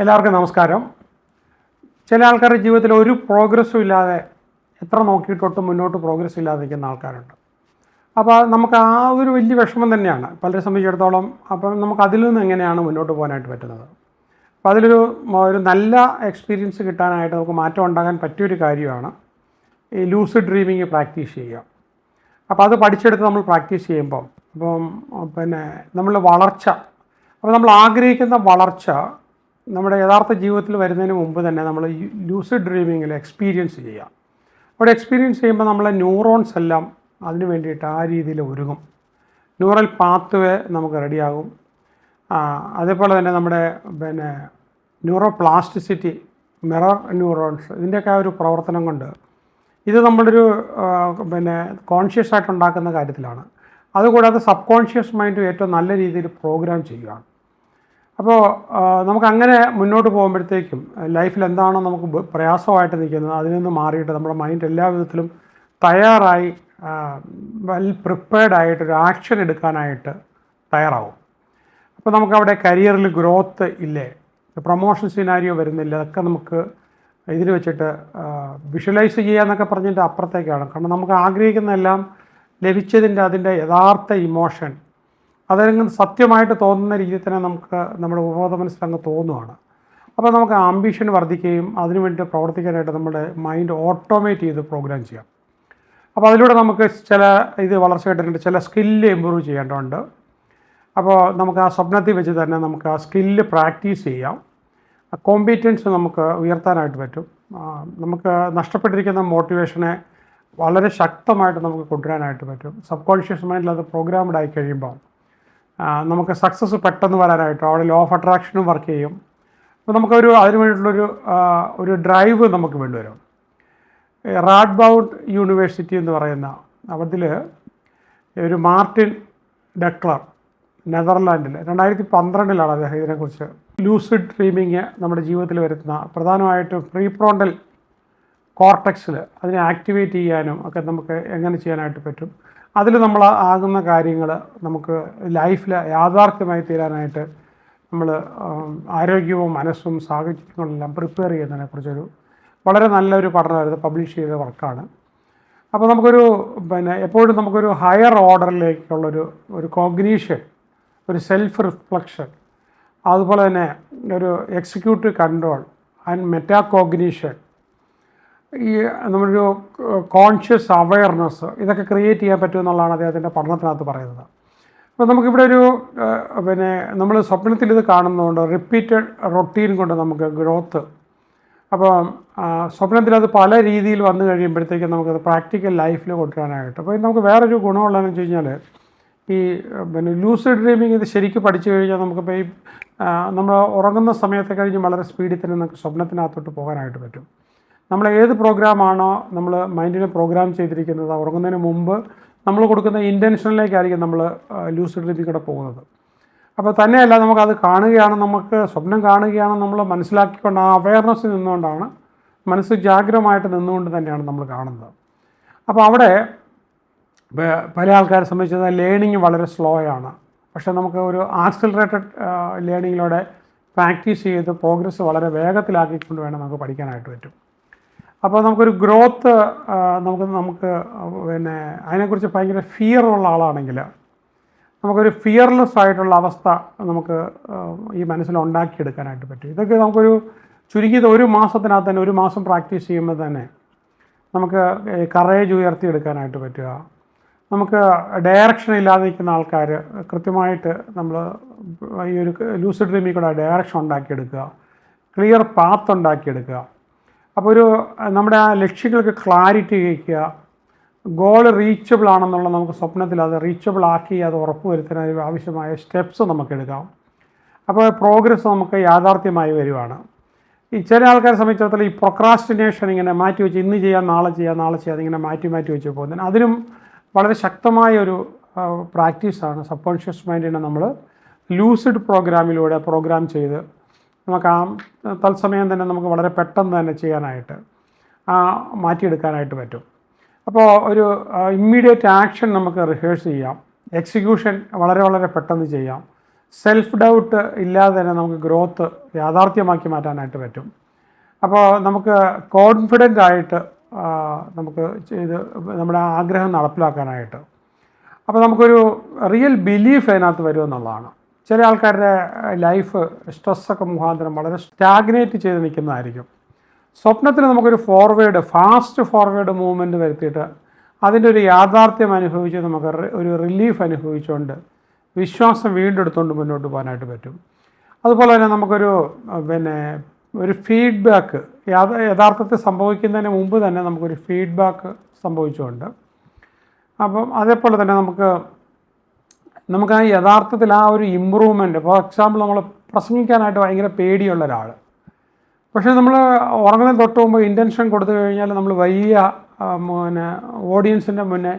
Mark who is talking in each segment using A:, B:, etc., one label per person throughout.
A: എല്ലാവർക്കും നമസ്കാരം. ചില ആൾക്കാരുടെ ജീവിതത്തിൽ ഒരു പ്രോഗ്രസ്സും ഇല്ലാതെ എത്ര നോക്കിയിട്ടൊട്ടും മുന്നോട്ട് പ്രോഗ്രസ് ഇല്ലാതെ നിൽക്കുന്ന ആൾക്കാരുണ്ട്. അപ്പോൾ നമുക്ക് ആ ഒരു വലിയ വിഷമം തന്നെയാണ് പലരെ സംബന്ധിച്ചിടത്തോളം. അപ്പം നമുക്ക് അതിൽ നിന്ന് എങ്ങനെയാണ് മുന്നോട്ട് പോകാനായിട്ട് പറ്റുന്നത്? അപ്പോൾ ഒരു നല്ല എക്സ്പീരിയൻസ് കിട്ടാനായിട്ട് നമുക്ക് മാറ്റം ഉണ്ടാകാൻ പറ്റിയൊരു കാര്യമാണ് ഈ ലൂസിഡ് ഡ്രീമിങ് പ്രാക്ടീസ് ചെയ്യുക. അപ്പോൾ അത് പഠിച്ചെടുത്ത് നമ്മൾ പ്രാക്ടീസ് ചെയ്യുമ്പം നമ്മളുടെ വളർച്ച, അപ്പോൾ നമ്മൾ ആഗ്രഹിക്കുന്ന വളർച്ച നമ്മുടെ യഥാർത്ഥ ജീവിതത്തിൽ വരുന്നതിന് മുമ്പ് തന്നെ നമ്മൾ ലൂസിഡ് ഡ്രീമിങ്ങിൽ എക്സ്പീരിയൻസ് ചെയ്യുക. അവിടെ എക്സ്പീരിയൻസ് ചെയ്യുമ്പോൾ നമ്മളെ ന്യൂറോൺസ് എല്ലാം അതിന് വേണ്ടിയിട്ട് ആ രീതിയിൽ ഒരുങ്ങും. ന്യൂറൽ പാത്വേ നമുക്ക് റെഡിയാകും. അതേപോലെ തന്നെ നമ്മുടെ ന്യൂറോ പ്ലാസ്റ്റിസിറ്റി, മിറർ ന്യൂറോൺസ്, ഇതിൻ്റെയൊക്കെ ആ ഒരു പ്രവർത്തനം കൊണ്ട് ഇത് നമ്മളൊരു കോൺഷ്യസ് ആയിട്ടുണ്ടാക്കുന്ന കാര്യത്തിലാണ്. അതുകൂടാതെ സബ് കോൺഷ്യസ് മൈൻഡ് ഏറ്റവും നല്ല രീതിയിൽ പ്രോഗ്രാം ചെയ്യുകയാണ്. അപ്പോൾ നമുക്കങ്ങനെ മുന്നോട്ട് പോകുമ്പോഴത്തേക്കും ലൈഫിൽ എന്താണോ നമുക്ക് പ്രയാസമായിട്ട് നിൽക്കുന്നത് അതിൽ നിന്ന് മാറിയിട്ട് നമ്മുടെ മൈൻഡ് എല്ലാ വിധത്തിലും തയ്യാറായി വെൽ പ്രിപ്പയർഡ് ആയിട്ട് ഒരു ആക്ഷൻ എടുക്കാനായിട്ട് തയ്യാറാവും. അപ്പോൾ നമുക്കവിടെ കരിയറിൽ ഗ്രോത്ത് ഇല്ലേ, പ്രൊമോഷൻ സിനാരിയോ വരുന്നില്ല, അതൊക്കെ നമുക്ക് ഇതിൽ വെച്ചിട്ട് വിഷ്വലൈസ് ചെയ്യാന്നൊക്കെ പറഞ്ഞിട്ട് അപ്പുറത്തേക്കാണ്. കാരണം നമുക്ക് ആഗ്രഹിക്കുന്നതെല്ലാം ലഭിച്ചതിൻ്റെ അതിൻ്റെ യഥാർത്ഥ ഇമോഷൻ അതല്ലെങ്കിൽ സത്യമായിട്ട് തോന്നുന്ന രീതിയിൽ തന്നെ നമുക്ക് നമ്മുടെ ഉപബോധ മനസ്സിലങ്ങ് തോന്നുവാണ്. അപ്പോൾ നമുക്ക് ആംബിഷൻ വർദ്ധിക്കുകയും അതിനുവേണ്ടി പ്രവർത്തിക്കാനായിട്ട് നമ്മുടെ മൈൻഡ് ഓട്ടോമേറ്റ് ചെയ്ത് പ്രോഗ്രാം ചെയ്യാം. അപ്പോൾ അതിലൂടെ നമുക്ക് വളർച്ച കിട്ടുന്നുണ്ട്, ചില സ്കില്ല് ഇമ്പ്രൂവ് ചെയ്യേണ്ടതുണ്ട്. അപ്പോൾ നമുക്ക് ആ സ്വപ്നത്തിൽ വെച്ച് തന്നെ നമുക്ക് ആ സ്കില്ല് പ്രാക്ടീസ് ചെയ്യാം. കോമ്പീറ്റൻസ് നമുക്ക് ഉയർത്താനായിട്ട് പറ്റും. നമുക്ക് നഷ്ടപ്പെട്ടിരിക്കുന്ന മോട്ടിവേഷനെ വളരെ ശക്തമായിട്ട് നമുക്ക് കൊണ്ടുവരാനായിട്ട് പറ്റും. സബ് കോൺഷ്യസ് മൈൻഡിൽ അത് പ്രോഗ്രാംഡ് ആയി കഴിയുമ്പോൾ നമുക്ക് സക്സസ് പെട്ടെന്ന് വരാനായിട്ട് അവിടെ ലോ ഓഫ് അട്രാക്ഷനും വർക്ക് ചെയ്യും. അപ്പോൾ നമുക്കൊരു അതിന് വേണ്ടിയിട്ടുള്ളൊരു ഡ്രൈവ് നമുക്ക് വേണ്ടിവരും. റാഡ്ബൗണ്ട് യൂണിവേഴ്സിറ്റി എന്ന് പറയുന്ന അതിൽ ഒരു മാർട്ടിൻ ഡെക്ലർ, നെതർലാൻഡിൽ 2012 അദ്ദേഹം ഇതിനെക്കുറിച്ച് ലൂസിഡ് ഡ്രീമിങ് നമ്മുടെ ജീവിതത്തിൽ വരുത്തുന്ന പ്രധാനമായിട്ടും പ്രീഫ്രോണ്ടൽ കോർട്ടെക്സിൽ അതിനെ ആക്ടിവേറ്റ് ചെയ്യാനും ഒക്കെ നമുക്ക് എങ്ങനെ ചെയ്യാനായിട്ട് പറ്റും, അതിൽ നമ്മൾ ആകുന്ന കാര്യങ്ങൾ നമുക്ക് ലൈഫിൽ യാഥാർത്ഥ്യമായി തീരാനായിട്ട് നമ്മൾ ആരോഗ്യവും മനസ്സും സാഹചര്യങ്ങളെല്ലാം പ്രിപ്പയർ ചെയ്യുന്നതിനെക്കുറിച്ചൊരു വളരെ നല്ലൊരു പഠനമായിരുന്നു, പബ്ലിഷ് ചെയ്ത വർക്കാണ്. അപ്പോൾ നമുക്കൊരു എപ്പോഴും നമുക്കൊരു ഹയർ ഓർഡറിലേക്കുള്ളൊരു കോഗ്നീഷൻ, ഒരു സെൽഫ് റിഫ്ലക്ഷൻ, അതുപോലെ തന്നെ ഒരു executive control and meta cognition, ഈ നമ്മളൊരു കോൺഷ്യസ് അവെയർനെസ്, ഇതൊക്കെ ക്രിയേറ്റ് ചെയ്യാൻ പറ്റുമെന്നുള്ളതാണ് അദ്ദേഹത്തിൻ്റെ പഠനത്തിനകത്ത് പറയുന്നത്. അപ്പോൾ നമുക്കിവിടെ നമ്മൾ സ്വപ്നത്തിൽ ഇത് കാണുന്നതുകൊണ്ട് റിപ്പീറ്റഡ് റൊട്ടീൻ കൊണ്ട് നമുക്ക് ഗ്രോത്ത്, അപ്പോൾ സ്വപ്നത്തിൽ അത് പല രീതിയിൽ വന്നു കഴിയുമ്പോഴത്തേക്കും നമുക്കത് പ്രാക്ടിക്കൽ ലൈഫിൽ കൊണ്ടുവരാനായിട്ട്. അപ്പോൾ നമുക്ക് വേറൊരു ഗുണമുള്ളതെന്ന് വെച്ച് കഴിഞ്ഞാൽ ഈ ലൂസിഡ് ഡ്രീമിങ് ഇത് ശരിക്കും പഠിച്ചു കഴിഞ്ഞാൽ നമുക്കിപ്പോൾ ഈ നമ്മൾ ഉറങ്ങുന്ന സമയത്ത് കഴിഞ്ഞ് വളരെ സ്പീഡിൽ തന്നെ നമുക്ക് സ്വപ്നത്തിനകത്തോട്ട് പോകാനായിട്ട് പറ്റും. നമ്മൾ ഏത് പ്രോഗ്രാമാണോ നമ്മൾ മൈൻഡിനെ പ്രോഗ്രാം ചെയ്തിരിക്കുന്നത്, ഉറങ്ങുന്നതിന് മുമ്പ് നമ്മൾ കൊടുക്കുന്ന ഇൻറ്റൻഷനിലേക്കായിരിക്കും നമ്മൾ ലൂസിഡ് ഡ്രീമിൽ കൂടെ പോകുന്നത്. അപ്പോൾ തന്നെയല്ല നമുക്കത് കാണുകയാണ്, നമുക്ക് സ്വപ്നം കാണുകയാണ് നമ്മൾ മനസ്സിലാക്കിക്കൊണ്ട് ആ അവെയർനെസ് നിന്നുകൊണ്ടാണ്, മനസ്സ് ജാഗ്രതമായിട്ട് നിന്നുകൊണ്ട് തന്നെയാണ് നമ്മൾ കാണുന്നത്. അപ്പോൾ അവിടെ പല ആൾക്കാരെ സംബന്ധിച്ച് ലേണിങ് വളരെ സ്ലോ ആണ്. പക്ഷേ നമുക്ക് ഒരു ആക്സിലറേറ്റഡ് ലേണിങ്ങിലൂടെ പ്രാക്ടീസ് ചെയ്ത് പ്രോഗ്രസ് വളരെ വേഗത്തിലാക്കിക്കൊണ്ട് വേണം നമുക്ക് പഠിക്കാനായിട്ട് പറ്റും. അപ്പോൾ നമുക്കൊരു ഗ്രോത്ത് നമുക്ക് അതിനെക്കുറിച്ച് ഭയങ്കര ഫിയർ ഉള്ള ആളാണെങ്കിൽ നമുക്കൊരു ഫിയർലെസ് ആയിട്ടുള്ള അവസ്ഥ നമുക്ക് ഈ മനസ്സിൽ ഉണ്ടാക്കിയെടുക്കാനായിട്ട് പറ്റും. ഇതൊക്കെ നമുക്കൊരു ചുരുങ്ങിയത് ഒരു മാസത്തിനകത്ത് തന്നെ, ഒരു മാസം പ്രാക്ടീസ് ചെയ്യുമ്പോൾ തന്നെ നമുക്ക് കറേജ് ഉയർത്തിയെടുക്കാനായിട്ട് പറ്റുക. നമുക്ക് ഡയറക്ഷൻ ഇല്ലാതെ നിൽക്കുന്ന ആൾക്കാർ കൃത്യമായിട്ട് നമ്മൾ ഈ ഒരു ലൂസിഡ് ഡ്രീമിൽ കൂടെ ഡയറക്ഷൻ ഉണ്ടാക്കിയെടുക്കുക, ക്ലിയർ പാത്ത് ഉണ്ടാക്കിയെടുക്കുക. അപ്പോൾ നമ്മുടെ ആ ലക്ഷ്യങ്ങൾക്ക് ക്ലാരിറ്റി വയ്ക്കുക, ഗോൾ റീച്ചബിൾ ആണെന്നുള്ള നമുക്ക് സ്വപ്നത്തിൽ അത് റീച്ചബിൾ ആക്കി അത് ഉറപ്പുവരുത്താൻ ആവശ്യമായ സ്റ്റെപ്സ് നമുക്ക് എടുക്കാം. അപ്പോൾ പ്രോഗ്രസ് നമുക്ക് യാഥാർത്ഥ്യമായി വരുവാണ്. ഈ ചില ആൾക്കാരെ സംബന്ധിച്ചിടത്തോളം ഈ പ്രൊക്രാസ്റ്റിനേഷൻ ഇങ്ങനെ മാറ്റി വെച്ച് ഇന്ന് ചെയ്യാം നാളെ ചെയ്യാം അതിങ്ങനെ മാറ്റി വെച്ച് പോകുന്നതിന് അതിനും വളരെ ശക്തമായൊരു പ്രാക്ടീസാണ് സബ് കോൺഷ്യസ് മൈൻഡിനെ നമ്മൾ ലൂസിഡ് പ്രോഗ്രാമിലൂടെ പ്രോഗ്രാം ചെയ്ത് നമുക്ക് ആ തത്സമയം തന്നെ നമുക്ക് വളരെ പെട്ടെന്ന് തന്നെ ചെയ്യാനായിട്ട് മാറ്റിയെടുക്കാനായിട്ട് പറ്റും. അപ്പോൾ ഒരു ഇമ്മീഡിയറ്റ് ആക്ഷൻ നമുക്ക് റിഹേഴ്സ് ചെയ്യാം, എക്സിക്യൂഷൻ വളരെ വളരെ പെട്ടെന്ന് ചെയ്യാം, സെൽഫ് ഡൗട്ട് ഇല്ലാതെ തന്നെ നമുക്ക് ഗ്രോത്ത് യാഥാർത്ഥ്യമാക്കി മാറ്റാനായിട്ട് പറ്റും. അപ്പോൾ നമുക്ക് കോൺഫിഡൻ്റ് ആയിട്ട് നമുക്ക് ചെയ്ത് നമ്മുടെ ആഗ്രഹം നടപ്പിലാക്കാനായിട്ട്, അപ്പോൾ നമുക്കൊരു റിയൽ ബിലീഫ് അതിനകത്ത് വരുമെന്നുള്ളതാണ്. ചില ആൾക്കാരുടെ ലൈഫ് സ്ട്രെസ്സൊക്കെ മുഖാന്തരം വളരെ സ്റ്റാഗ്നേറ്റ് ചെയ്ത് നിൽക്കുന്നതായിരിക്കും. സ്വപ്നത്തിൽ നമുക്കൊരു ഫാസ്റ്റ് ഫോർവേഡ് മൂവ്മെൻറ്റ് വരുത്തിയിട്ട് അതിൻ്റെ ഒരു യാഥാർത്ഥ്യം അനുഭവിച്ച് നമുക്ക് ഒരു റിലീഫ് അനുഭവിച്ചുകൊണ്ട് വിശ്വാസം വീണ്ടെടുത്തുകൊണ്ട് മുന്നോട്ട് പോകാനായിട്ട് പറ്റും. അതുപോലെ തന്നെ നമുക്കൊരു ഒരു ഫീഡ്ബാക്ക് യഥാർത്ഥത്തിൽ സംഭവിക്കുന്നതിന് മുമ്പ് തന്നെ നമുക്കൊരു ഫീഡ്ബാക്ക് സംഭവിച്ചുകൊണ്ട്, അപ്പം അതേപോലെ തന്നെ നമുക്ക് ആ യഥാർത്ഥത്തിൽ ആ ഒരു ഇമ്പ്രൂവ്മെൻറ്റ്, ഫോർ എക്സാമ്പിൾ നമ്മൾ പ്രസംഗിക്കാനായിട്ട് ഭയങ്കര പേടിയുള്ള ഒരാൾ, പക്ഷേ നമ്മൾ ഉറങ്ങുന്നതിന് തൊട്ട് മുമ്പ് ഇൻറ്റൻഷൻ കൊടുത്തു കഴിഞ്ഞാൽ നമ്മൾ വലിയ ഓഡിയൻസിൻ്റെ മുന്നേ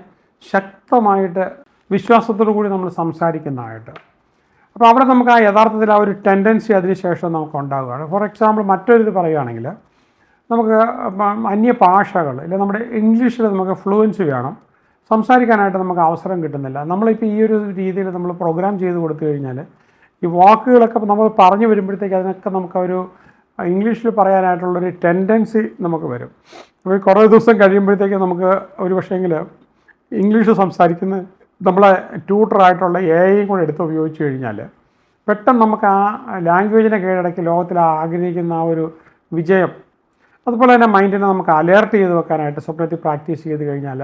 A: ശക്തമായിട്ട് വിശ്വാസത്തോടു കൂടി നമ്മൾ സംസാരിക്കുന്നതായിട്ട്. അപ്പോൾ അവിടെ നമുക്ക് ആ യഥാർത്ഥത്തിൽ ആ ഒരു ടെൻഡൻസി അതിനുശേഷം നമുക്ക് ഉണ്ടാവുകയാണ്. ഫോർ എക്സാമ്പിൾ മറ്റൊരിത് പറയുകയാണെങ്കിൽ, നമുക്ക് അന്യ ഭാഷകൾ ഇല്ല, നമ്മുടെ ഇംഗ്ലീഷിൽ നമുക്ക് ഫ്ലുവൻസി വേണം, സംസാരിക്കാനായിട്ട് നമുക്ക് അവസരം കിട്ടുന്നില്ല. നമ്മളിപ്പോൾ ഈ ഒരു രീതിയിൽ നമ്മൾ പ്രോഗ്രാം ചെയ്ത് കൊടുത്തു കഴിഞ്ഞാൽ ഈ വാക്കുകളൊക്കെ നമ്മൾ പറഞ്ഞു വരുമ്പോഴത്തേക്ക് അതിനൊക്കെ നമുക്കൊരു ഇംഗ്ലീഷിൽ പറയാനായിട്ടുള്ളൊരു ടെൻഡൻസി നമുക്ക് വരും. അപ്പോൾ കുറേ ദിവസം കഴിയുമ്പോഴത്തേക്ക് നമുക്ക് ഒരു പക്ഷേങ്കിൽ ഇംഗ്ലീഷ് സംസാരിക്കുന്ന നമ്മളെ ട്യൂട്ടറായിട്ടുള്ള എഐയും കൂടെ എടുത്ത് ഉപയോഗിച്ച് കഴിഞ്ഞാൽ പെട്ടെന്ന് നമുക്ക് ആ ലാംഗ്വേജിനെ കീഴടക്കി ലോകത്തിൽ ആഗ്രഹിക്കുന്ന ആ ഒരു വിജയം, അതുപോലെ തന്നെ മൈൻഡിനെ നമുക്ക് അലേർട്ട് ചെയ്ത് വെക്കാനായിട്ട് സ്വപ്നത്തിൽ പ്രാക്ടീസ് ചെയ്ത് കഴിഞ്ഞാൽ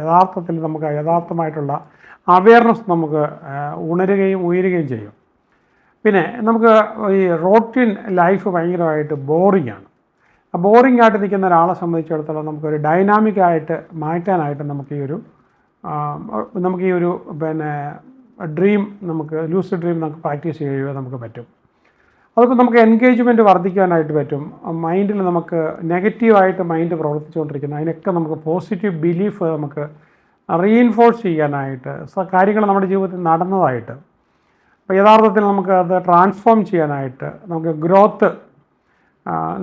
A: യഥാർത്ഥത്തിൽ നമുക്ക് യഥാർത്ഥമായിട്ടുള്ള അവെയർനെസ് നമുക്ക് ഉയരുകയും ചെയ്യും. പിന്നെ നമുക്ക് ഈ റോട്ടീൻ ലൈഫ് ഭയങ്കരമായിട്ട് ബോറിംഗാണ്. ആ ബോറിംഗ് ആയിട്ട് നിൽക്കുന്ന ഒരാളെ സംബന്ധിച്ചിടത്തോളം നമുക്കൊരു ഡൈനാമിക്കായിട്ട് മാറ്റാനായിട്ട് നമുക്ക് ഈ ഒരു ഡ്രീം, ലൂസിഡ് ഡ്രീം നമുക്ക് പ്രാക്ടീസ് ചെയ്യുക നമുക്ക് പറ്റും. അതിപ്പോൾ നമുക്ക് എൻഗേജ്മെൻറ്റ് വർദ്ധിക്കാനായിട്ട് പറ്റും. മൈൻഡിൽ നമുക്ക് നെഗറ്റീവായിട്ട് മൈൻഡ് പ്രവർത്തിച്ചുകൊണ്ടിരിക്കുന്ന അതിനൊക്കെ നമുക്ക് പോസിറ്റീവ് ബിലീഫ് നമുക്ക് റീഇൻഫോഴ്സ് ചെയ്യാനായിട്ട്, കാര്യങ്ങൾ നമ്മുടെ ജീവിതത്തിൽ നടന്നതായിട്ട്, അപ്പോൾ യഥാർത്ഥത്തിൽ നമുക്ക് അത് ട്രാൻസ്ഫോം ചെയ്യാനായിട്ട്, നമുക്ക് ഗ്രോത്ത്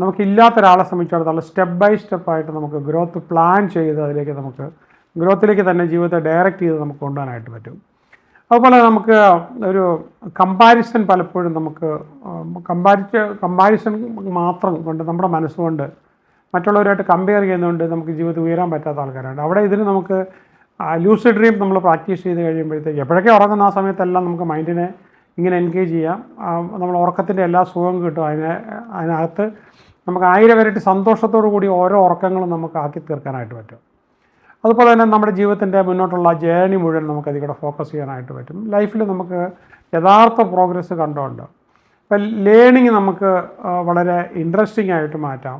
A: നമുക്കില്ലാത്തൊരാളെ സംബന്ധിച്ചിടത്തോളം സ്റ്റെപ്പ് ബൈ സ്റ്റെപ്പായിട്ട് നമുക്ക് ഗ്രോത്ത് പ്ലാൻ ചെയ്ത് നമുക്ക് ഗ്രോത്തിലേക്ക് തന്നെ ജീവിതത്തെ ഡയറക്റ്റ് ചെയ്ത് നമുക്ക് കൊണ്ടുപോകാനായിട്ട് പറ്റും. അതുപോലെ നമുക്ക് ഒരു കമ്പാരിസൺ പലപ്പോഴും നമുക്ക് കമ്പാരിസൺ മാത്രം കൊണ്ട് നമ്മുടെ മനസ്സുകൊണ്ട് മറ്റുള്ളവരായിട്ട് കമ്പയർ ചെയ്യുന്നതുകൊണ്ട് നമുക്ക് ജീവിതത്തിൽ ഉയരാൻ പറ്റാത്ത ആൾക്കാരുണ്ട്. അവിടെ ഇതിന് നമുക്ക് ലൂസിഡ് ഡ്രീം നമ്മൾ പ്രാക്ടീസ് ചെയ്ത് കഴിയുമ്പോഴത്തേക്ക് എപ്പോഴൊക്കെ ഉറങ്ങുന്ന ആ സമയത്തെല്ലാം നമുക്ക് മൈൻഡിനെ ഇങ്ങനെ എൻഗേജ് ചെയ്യാം. നമ്മൾ ഉറക്കത്തിൻ്റെ എല്ലാ സുഖവും കിട്ടും. അതിനകത്ത് നമുക്ക് 1000 ഇരട്ടി സന്തോഷത്തോടു കൂടി ഓരോ ഉറക്കങ്ങളും നമുക്ക് ആക്കി തീർക്കാനായിട്ട് പറ്റും. അതുപോലെ തന്നെ നമ്മുടെ ജീവിതത്തിൻ്റെ മുന്നോട്ടുള്ള ജേർണി മുഴുവൻ നമുക്ക് അതിൽ കൂടെ ഫോക്കസ് ചെയ്യാനായിട്ട് പറ്റും. ലൈഫിൽ നമുക്ക് യഥാർത്ഥ പ്രോഗ്രസ് കണ്ടുകൊണ്ട് ഇപ്പം ലേണിംഗ് നമുക്ക് വളരെ ഇൻട്രസ്റ്റിംഗ് ആയിട്ട് മാറ്റാം.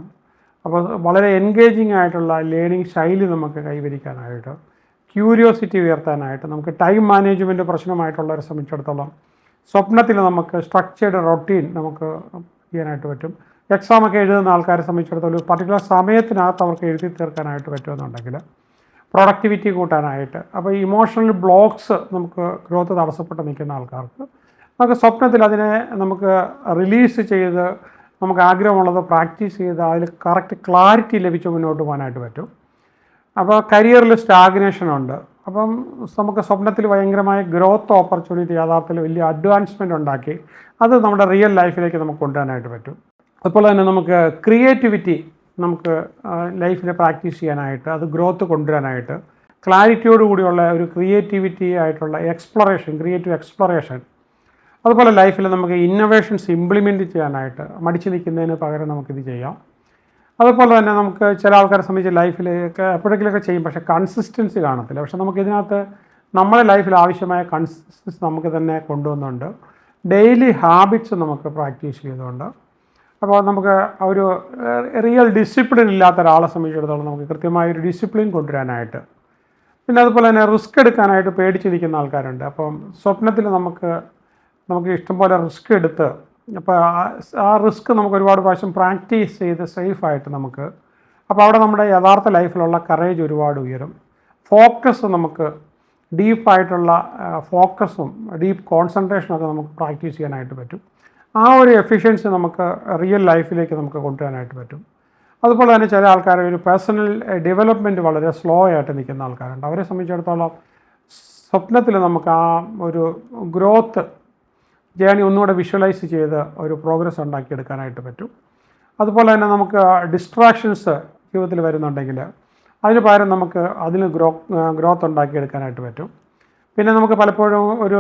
A: അപ്പോൾ വളരെ എൻഗേജിങ് ആയിട്ടുള്ള ലേണിംഗ് ശൈലി നമുക്ക് കൈവരിക്കാനായിട്ട്, ക്യൂരിയോസിറ്റി ഉയർത്താനായിട്ട്, നമുക്ക് ടൈം മാനേജ്മെൻറ്റ് പ്രശ്നമായിട്ടുള്ളവരെ സംബന്ധിച്ചിടത്തോളം സ്വപ്നത്തിൽ നമുക്ക് സ്ട്രക്ചേർഡ് റൊട്ടീൻ നമുക്ക് ചെയ്യാനായിട്ട് പറ്റും. എക്സാമൊക്കെ എഴുതുന്ന ആൾക്കാരെ സംബന്ധിച്ചിടത്തോളം ഒരു പർട്ടിക്കുലർ സമയത്തിനകത്ത് അവർക്ക് എഴുതി തീർക്കാനായിട്ട് പറ്റുമെന്നുണ്ടെങ്കിൽ പ്രൊഡക്ടിവിറ്റി കൂട്ടാനായിട്ട്, അപ്പോൾ ഇമോഷണൽ ബ്ലോക്സ് നമുക്ക് ഗ്രോത്ത് തടസ്സപ്പെട്ട് നിൽക്കുന്ന ആൾക്കാർക്ക് നമുക്ക് സ്വപ്നത്തിൽ അതിനെ നമുക്ക് റിലീസ് ചെയ്ത് നമുക്ക് ആഗ്രഹമുള്ളത് പ്രാക്ടീസ് ചെയ്ത് അതിൽ കറക്റ്റ് ക്ലാരിറ്റി ലഭിച്ച് മുന്നോട്ട് പോകാനായിട്ട് പറ്റും. അപ്പോൾ കരിയറിൽ സ്റ്റാഗ്നേഷനുണ്ട്. അപ്പം നമുക്ക് സ്വപ്നത്തിൽ ഭയങ്കരമായ ഗ്രോത്ത് ഓപ്പർച്യൂണിറ്റി യഥാർത്ഥത്തിൽ വലിയ അഡ്വാൻസ്മെൻ്റ് ഉണ്ടാക്കി അത് നമ്മുടെ റിയൽ ലൈഫിലേക്ക് നമുക്ക് കൊണ്ടുവരാനായിട്ട് പറ്റും. അതുപോലെ തന്നെ നമുക്ക് ക്രിയേറ്റിവിറ്റി നമുക്ക് ലൈഫിൽ പ്രാക്ടീസ് ചെയ്യാനായിട്ട്, അത് ഗ്രോത്ത് കൊണ്ടുവരാനായിട്ട്, ക്ലാരിറ്റിയോടുകൂടിയുള്ള ഒരു ക്രിയേറ്റിവിറ്റി ആയിട്ടുള്ള ക്രിയേറ്റീവ് എക്സ്പ്ലോറേഷൻ, അതുപോലെ ലൈഫിൽ നമുക്ക് ഇന്നോവേഷൻസ് ഇംപ്ലിമെൻറ്റ് ചെയ്യാനായിട്ട് മടിച്ചു നിൽക്കുന്നതിന് പകരം നമുക്കിത് ചെയ്യാം. അതുപോലെ തന്നെ നമുക്ക് ചില ആൾക്കാരെ സംബന്ധിച്ച് ലൈഫിൽ എപ്പോഴെങ്കിലുമൊക്കെ ചെയ്യും, പക്ഷേ കൺസിസ്റ്റൻസി കാണത്തില്ല. പക്ഷേ നമുക്കിതിനകത്ത് നമ്മുടെ ലൈഫിൽ ആവശ്യമായ കൺസിസ്റ്റൻസി നമുക്ക് തന്നെ കൊണ്ടുവന്നുകൊണ്ട് ഡെയിലി ഹാബിറ്റ്സ് നമുക്ക് പ്രാക്ടീസ് ചെയ്തുകൊണ്ട്, അപ്പോൾ നമുക്ക് ഒരു റിയൽ ഡിസിപ്ലിൻ ഇല്ലാത്ത ഒരാളെ സംബന്ധിച്ചിടത്തോളം നമുക്ക് കൃത്യമായൊരു ഡിസിപ്ലിൻ കൊണ്ടുവരാനായിട്ട്, പിന്നെ അതുപോലെ തന്നെ റിസ്ക് എടുക്കാനായിട്ട് പേടിച്ച് നിൽക്കുന്ന ആൾക്കാരുണ്ട്. അപ്പം സ്വപ്നത്തിൽ നമുക്ക് ഇഷ്ടംപോലെ റിസ്ക് എടുത്ത്, അപ്പോൾ ആ റിസ്ക് നമുക്ക് ഒരുപാട് പ്രാവശ്യം പ്രാക്ടീസ് ചെയ്ത് സേഫായിട്ട് നമുക്ക്, അപ്പോൾ അവിടെ നമ്മുടെ യഥാർത്ഥ ലൈഫിലുള്ള കറേജ് ഒരുപാട് ഉയരും. ഫോക്കസ് നമുക്ക് ഡീപ്പായിട്ടുള്ള ഫോക്കസും ഡീപ്പ് കോൺസെൻട്രേഷനൊക്കെ നമുക്ക് പ്രാക്ടീസ് ചെയ്യാനായിട്ട് പറ്റും. ആ ഒരു എഫിഷ്യൻസി നമുക്ക് റിയൽ ലൈഫിലേക്ക് നമുക്ക് കൊണ്ടുവരാനായിട്ട് പറ്റും. അതുപോലെ തന്നെ ചില ആൾക്കാർ ഒരു പേഴ്സണൽ ഡെവലപ്മെൻറ്റ് വളരെ സ്ലോ ആയിട്ട് നിൽക്കുന്ന ആൾക്കാരുണ്ട്. അവരെ സംബന്ധിച്ചിടത്തോളം സ്വപ്നത്തിൽ നമുക്ക് ആ ഒരു ഗ്രോത്ത് ജേണി ഒന്നുകൂടെ വിഷ്വലൈസ് ചെയ്ത് ഒരു പ്രോഗ്രസ് ഉണ്ടാക്കിയെടുക്കാനായിട്ട് പറ്റും. അതുപോലെ തന്നെ നമുക്ക് ഡിസ്ട്രാക്ഷൻസ് ജീവിതത്തിൽ വരുന്നുണ്ടെങ്കിൽ അതിന് പകരം നമുക്ക് അതിന് ഗ്രോത്ത് ഉണ്ടാക്കിയെടുക്കാനായിട്ട് പറ്റും. പിന്നെ നമുക്ക് പലപ്പോഴും ഒരു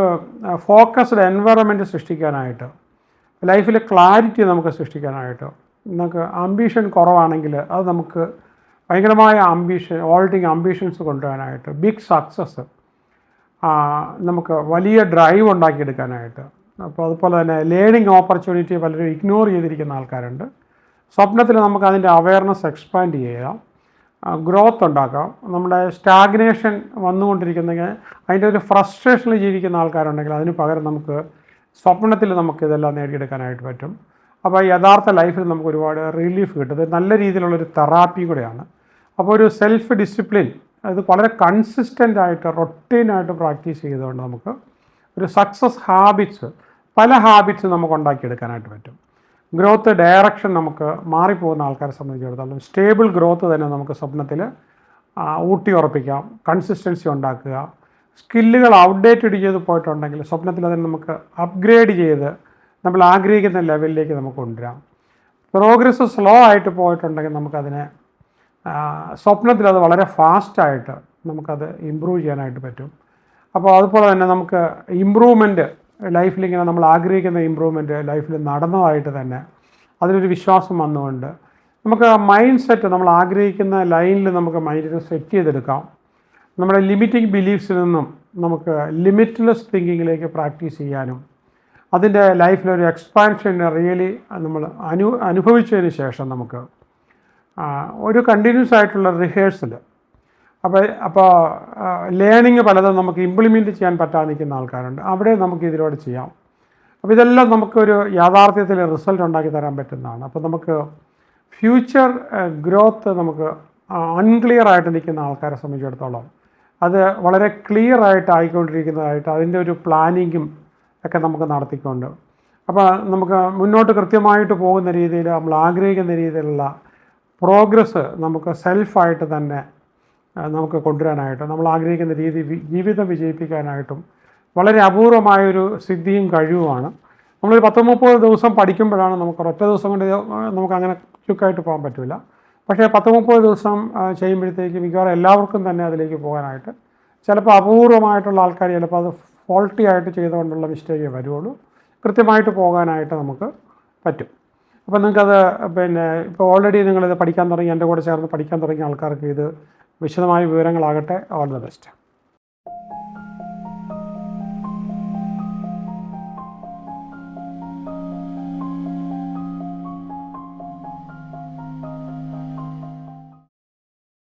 A: ഫോക്കസ്ഡ് എൻവയറമെൻറ്റ് സൃഷ്ടിക്കാനായിട്ട്, ലൈഫിൽ ക്ലാരിറ്റി നമുക്ക് സൃഷ്ടിക്കാനായിട്ട്, നമുക്ക് ആംബിഷൻ കുറവാണെങ്കിൽ അത് നമുക്ക് ഭയങ്കരമായ ഓൾട്ടിങ് ആംബിഷൻസ് കൊണ്ടുവരാനായിട്ട്, ബിഗ് സക്സസ്, നമുക്ക് വലിയ ഡ്രൈവ് ഉണ്ടാക്കിയെടുക്കാനായിട്ട്. അപ്പോൾ അതുപോലെ തന്നെ ലേണിംഗ് ഓപ്പർച്യൂണിറ്റി പലരും ഇഗ്നോർ ചെയ്തിരിക്കുന്ന ആൾക്കാരുണ്ട്. സ്വപ്നത്തിൽ നമുക്ക് അതിൻ്റെ അവയർനെസ് എക്സ്പാൻഡ് ചെയ്യാം, ഗ്രോത്ത് ഉണ്ടാക്കാം. നമ്മുടെ സ്റ്റാഗ്നേഷൻ വന്നുകൊണ്ടിരിക്കുന്നെങ്കിൽ അതിൻ്റെ ഒരു ഫ്രസ്ട്രേഷനിൽ ജീവിക്കുന്ന ആൾക്കാരുണ്ടെങ്കിൽ അതിന് പകരം നമുക്ക് സ്വപ്നത്തിൽ നമുക്ക് ഇതെല്ലാം നേടിയെടുക്കാനായിട്ട് പറ്റും. അപ്പോൾ യഥാർത്ഥ ലൈഫിൽ നമുക്ക് ഒരുപാട് റിലീഫ് കിട്ടും. ഇത് നല്ല രീതിയിലുള്ളൊരു തെറാപ്പി കൂടെയാണ്. അപ്പോൾ ഒരു സെൽഫ് ഡിസിപ്ലിൻ അത് വളരെ കൺസിസ്റ്റൻ്റ് ആയിട്ട് റൊട്ടീനായിട്ട് പ്രാക്ടീസ് ചെയ്തുകൊണ്ട് നമുക്ക് ഒരു സക്സസ് ഹാബിറ്റ്സ്, പല ഹാബിറ്റ്സ് നമുക്ക് ഉണ്ടാക്കിയെടുക്കാനായിട്ട് പറ്റും. ഗ്രോത്ത് ഡയറക്ഷൻ നമുക്ക് മാറിപ്പോകുന്ന ആൾക്കാരെ സംബന്ധിച്ചിടത്തോളം സ്റ്റേബിൾ ഗ്രോത്ത് തന്നെ നമുക്ക് സ്വപ്നത്തിൽ ഊട്ടി ഉറപ്പിക്കാം, കൺസിസ്റ്റൻസി ഉണ്ടാക്കുക. സ്കില്ലുകൾ ഔട്ട്ഡേറ്റഡ് ചെയ്ത് പോയിട്ടുണ്ടെങ്കിൽ സ്വപ്നത്തിൽ അതിനെ നമുക്ക് അപ്ഗ്രേഡ് ചെയ്ത് നമ്മൾ ആഗ്രഹിക്കുന്ന ലെവലിലേക്ക് നമുക്ക് കൊണ്ടുവരാം. പ്രോഗ്രസ് സ്ലോ ആയിട്ട് പോയിട്ടുണ്ടെങ്കിൽ നമുക്കതിനെ സ്വപ്നത്തിൽ അത് വളരെ ഫാസ്റ്റായിട്ട് നമുക്കത് ഇമ്പ്രൂവ് ചെയ്യാനായിട്ട് പറ്റും. അപ്പോൾ അതുപോലെ തന്നെ നമുക്ക് ഇമ്പ്രൂവ്മെൻറ്റ് ലൈഫിലിങ്ങനെ നമ്മൾ ആഗ്രഹിക്കുന്ന ഇമ്പ്രൂവ്മെൻറ്റ് ലൈഫിൽ നടന്നതായിട്ട് തന്നെ അതിനൊരു വിശ്വാസം വന്നുകൊണ്ട് നമുക്ക് മൈൻഡ് സെറ്റ് നമ്മൾ ആഗ്രഹിക്കുന്ന ലൈനിൽ നമുക്ക് മൈൻഡിനെ സെറ്റ് ചെയ്തെടുക്കാം. നമ്മുടെ ലിമിറ്റിംഗ് ബിലീഫ്സിൽ നിന്നും നമുക്ക് ലിമിറ്റ്ലെസ് തിങ്കിങ്ങിലേക്ക് പ്രാക്ടീസ് ചെയ്യാനും അതിൻ്റെ ലൈഫിലൊരു എക്സ്പാൻഷൻ റിയലി നമ്മൾ അനുഭവിച്ചതിന് ശേഷം നമുക്ക് ഒരു കണ്ടിന്യൂസ് ആയിട്ടുള്ള റിഹേഴ്സൽ, അപ്പോൾ ലേണിങ് പലതും നമുക്ക് ഇംപ്ലിമെൻറ്റ് ചെയ്യാൻ പറ്റാതെ നിൽക്കുന്ന ആൾക്കാരുണ്ട്. അവിടെ നമുക്ക് ഇതിലൂടെ ചെയ്യാം. അപ്പോൾ ഇതെല്ലാം നമുക്കൊരു യാഥാർത്ഥ്യത്തിൽ റിസൾട്ട് ഉണ്ടാക്കി തരാൻ പറ്റുന്നതാണ്. അപ്പോൾ നമുക്ക് ഫ്യൂച്ചർ ഗ്രോത്ത് നമുക്ക് അൺക്ലിയർ ആയിട്ട് നിൽക്കുന്ന ആൾക്കാരെ സംബന്ധിച്ചിടത്തോളം അത് വളരെ ക്ലിയർ ആയിട്ട് ആയിക്കൊണ്ടിരിക്കുന്നതായിട്ട് അതിൻ്റെ ഒരു പ്ലാനിങ്ങും ഒക്കെ നമുക്ക് നടത്തിക്കൊണ്ട് അപ്പോൾ നമുക്ക് മുന്നോട്ട് കൃത്യമായിട്ട് പോകുന്ന രീതിയിൽ നമ്മൾ ആഗ്രഹിക്കുന്ന രീതിയിലുള്ള പ്രോഗ്രസ് നമുക്ക് സെൽഫായിട്ട് തന്നെ നമുക്ക് കൊണ്ടുവരാനായിട്ടും നമ്മൾ ആഗ്രഹിക്കുന്ന ജീവിതം വിജയിപ്പിക്കാനായിട്ടും വളരെ അപൂർവമായൊരു സിദ്ധിയും കഴിവുമാണ്. നമ്മളൊരു 10-30 ദിവസം പഠിക്കുമ്പോഴാണ് നമുക്ക് ഒറ്റ ദിവസം കൊണ്ട് നമുക്കങ്ങനെ ക്വിക്കായിട്ട് പോകാൻ പറ്റില്ല. പക്ഷേ 10-30 ദിവസം ചെയ്യുമ്പോഴത്തേക്ക് മിക്കവാറും എല്ലാവർക്കും തന്നെ അതിലേക്ക് പോകാനായിട്ട്, ചിലപ്പോൾ അപൂർവമായിട്ടുള്ള ആൾക്കാർ ചിലപ്പോൾ അത് ഫോൾട്ടി ആയിട്ട് ചെയ്തുകൊണ്ടുള്ള മിസ്റ്റേക്കേ വരുള്ളൂ, കൃത്യമായിട്ട് പോകാനായിട്ട് നമുക്ക് പറ്റും. അപ്പോൾ നിങ്ങൾക്കത് ഇപ്പോൾ ഓൾറെഡി നിങ്ങളിത് പഠിക്കാൻ തുടങ്ങി, എൻ്റെ കൂടെ ചേർന്ന് പഠിക്കാൻ തുടങ്ങിയ ആൾക്കാർക്ക് ഇത് വിശദമായ വിവരങ്ങളാകട്ടെ. All the best.